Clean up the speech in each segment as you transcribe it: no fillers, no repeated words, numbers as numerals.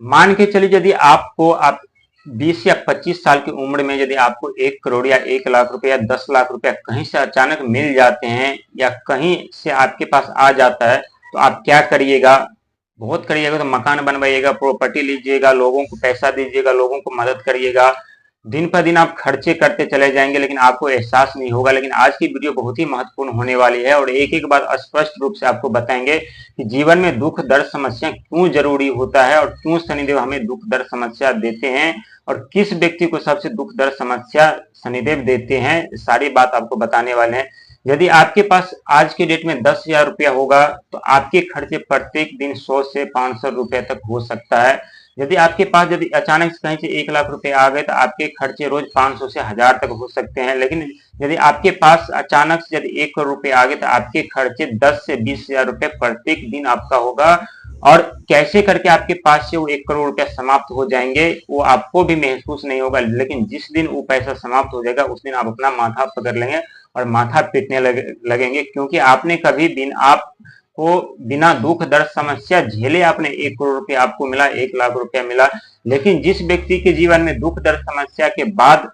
मान के चलिए यदि आपको आप 20 या 25 साल की उम्र में यदि आपको 1 करोड़ या 1 लाख रुपए या 10 लाख रुपए कहीं से अचानक मिल जाते हैं या कहीं से आपके पास आ जाता है, तो आप क्या करिएगा? बहुत करिएगा। तो मकान बनवाइएगा, प्रॉपर्टी लीजिएगा, लोगों को पैसा दीजिएगा, लोगों को मदद करिएगा। दिन पर दिन आप खर्चे करते चले जाएंगे लेकिन आपको एहसास नहीं होगा। लेकिन आज की वीडियो बहुत ही महत्वपूर्ण होने वाली है और एक एक बात स्पष्ट रूप से आपको बताएंगे कि जीवन में दुख दर्द समस्या क्यों जरूरी होता है और क्यों शनिदेव हमें दुख दर्द समस्या देते हैं और किस व्यक्ति को सबसे दुख दर्द समस्या शनिदेव देते हैं, सारी बात आपको बताने वाले हैं। यदि आपके पास आज के डेट में 10,000 रुपया होगा तो आपके खर्चे प्रत्येक दिन 100 से 500 रुपए तक हो सकता है। यदि आपके पास यदि अचानक से कहीं से 1 लाख रुपए आ गए तो आपके खर्चे रोज 500 से 1000 तक हो सकते हैं। लेकिन यदि आपके पास अचानक से यदि 1 करोड़ रुपए आ गए तो आपके खर्चे 10 से 20,000 रुपए प्रत्येक दिन आपका होगा। और कैसे करके आपके पास से वो 1 करोड़ रुपया समाप्त हो जाएंगे वो आपको भी महसूस नहीं होगा। लेकिन जिस दिन वो पैसा समाप्त हो जाएगा उस दिन आप अपना माथा पकड़ लेंगे और माथा पीटने लगेंगे, क्योंकि आपने कभी दिन आप को बिना दुख दर्द समस्या झेले आपने 1 करोड़ रुपया आपको मिला, 1 लाख रुपया मिला। लेकिन जिस व्यक्ति के जीवन में दुख दर्द समस्या के बाद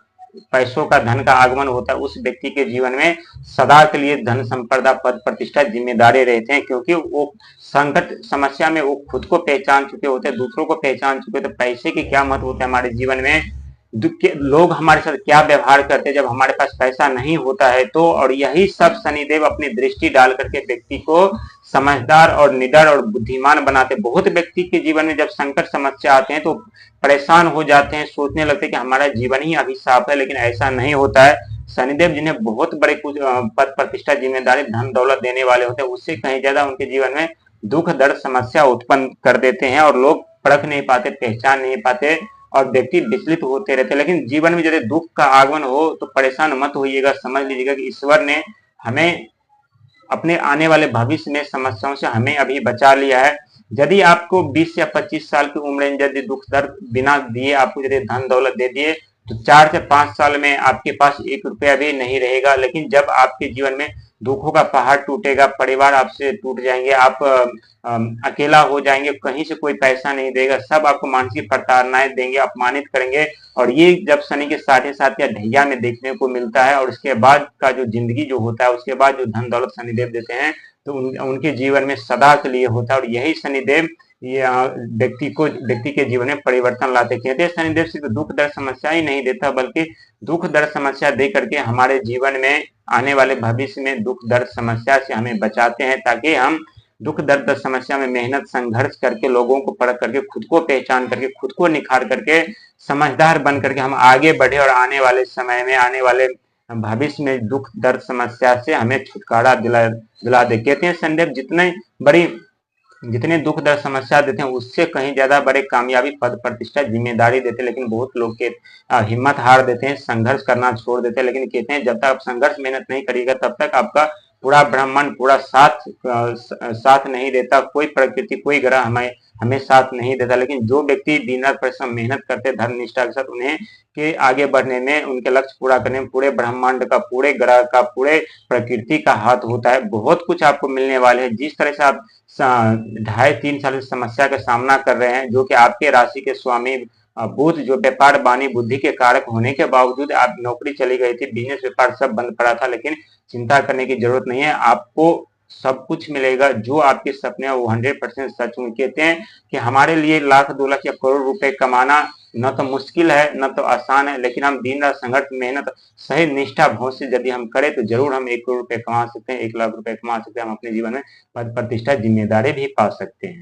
पैसों का धन का आगमन होता है उस व्यक्ति के जीवन में सदा के लिए धन संपदा पद प्रतिष्ठा जिम्मेदारी रहते हैं, क्योंकि वो संकट समस्या में वो खुद को पहचान चुके होते हैं, दूसरों को पहचान चुके होते। पैसे की क्या महत्व होता है हमारे जीवन में, लोग हमारे साथ क्या व्यवहार करते हैं जब हमारे पास पैसा नहीं होता है तो। और यही सब शनिदेव अपनी दृष्टि डाल करके व्यक्ति को समझदार और निडर और बुद्धिमान बनाते। बहुत व्यक्ति के जीवन में जब संकट समस्या आते हैं तो परेशान हो जाते हैं, सोचने लगते हैं कि हमारा जीवन ही अभिशाप है, लेकिन ऐसा नहीं होता है। शनिदेव जिन्हें बहुत बड़े कुछ पद प्रतिष्ठा जिम्मेदारी धन दौलत देने वाले होते हैं उससे कहीं ज्यादा उनके जीवन में दुख दर्द समस्या उत्पन्न कर देते हैं और लोग परख नहीं पाते, पहचान नहीं पाते और व्यक्ति विचलित होते रहते। लेकिन जीवन में यदि दुख का आगमन हो तो परेशान मत होइएगा, समझ लीजिएगा कि ईश्वर ने हमें अपने आने वाले भविष्य में समस्याओं से हमें अभी बचा लिया है। यदि आपको 20 या 25 साल की उम्र में यदि दुख दर्द बिना दिए आपको यदि धन दौलत दे दिए तो 4 से 5 साल में आपके पास 1 रुपया भी नहीं रहेगा। लेकिन जब आपके जीवन में दुखों का पहाड़ टूटेगा, परिवार आपसे टूट जाएंगे, आप अकेला हो जाएंगे, कहीं से कोई पैसा नहीं देगा, सब आपको मानसिक प्रताड़नाएं देंगे, अपमानित करेंगे। और ये जब शनि के साढ़े साथ या ढैया में देखने को मिलता है और उसके बाद का जो जिंदगी जो होता है उसके बाद जो धन दौलत शनिदेव देते हैं तो उनके जीवन में सदा के लिए होता है। और यही शनिदेव ये व्यक्ति के जीवन में परिवर्तन लाते। कहते हैं शनिदेव सिर्फ दुख दर्द समस्या ही नहीं देता बल्कि दुख दर्द समस्या दे करके हमारे जीवन में आने वाले भविष्य में दुख दर्द समस्या से हमें बचाते हैं, ताकि हम दुख दर्द समस्या में मेहनत संघर्ष करके लोगों को परख करके खुद को पहचान करके खुद को निखार करके समझदार बन करके हम आगे बढ़े और आने वाले समय में आने वाले भविष्य में दुख दर्द समस्या से हमें छुटकारा दिला दे। कहते हैं शनिदेव जितने दुख दर्द समस्या देते हैं उससे कहीं ज्यादा बड़े कामयाबी पद प्रतिष्ठा जिम्मेदारी देते हैं। लेकिन बहुत लोग के हिम्मत हार देते हैं, संघर्ष करना छोड़ देते हैं। लेकिन कहते हैं जब तक आप संघर्ष मेहनत नहीं करिएगा तब तक आपका पूरा ब्रह्मांड पूरा साथ नहीं देता, कोई प्रकृति कोई ग्रह हमें साथ नहीं देता। लेकिन जो व्यक्ति दिन रात परिश्रम मेहनत करते धर्म निष्ठा के साथ उन्हें के आगे बढ़ने में उनके लक्ष्य पूरा करने में पूरे ब्रह्मांड का पूरे ग्रह का पूरे प्रकृति का हाथ होता है। बहुत कुछ आपको मिलने वाले है। जिस तरह से आप 2.5-3 साल से समस्या का सामना कर रहे हैं, जो कि आपके राशि के स्वामी बुध जो व्यापार वाणी बुद्धि के कारक होने के बावजूद आप नौकरी चली गई थी, बिजनेस व्यापार सब बंद पड़ा था, लेकिन चिंता करने की जरूरत नहीं है। आपको सब कुछ मिलेगा जो आपके सपने हैं वो 100% सच में। कहते हैं कि हमारे लिए लाख 2 लाख या करोड़ रुपए कमाना न तो मुश्किल है न तो आसान है, लेकिन हम दिन रात संघर्ष मेहनत सही निष्ठा भाव से यदि हम करें तो जरूर हम 1 करोड़ रुपए कमा सकते हैं, 1 लाख रुपए कमा सकते हैं। हम अपने जीवन में पद प्रतिष्ठा जिम्मेदारी भी पा सकते हैं।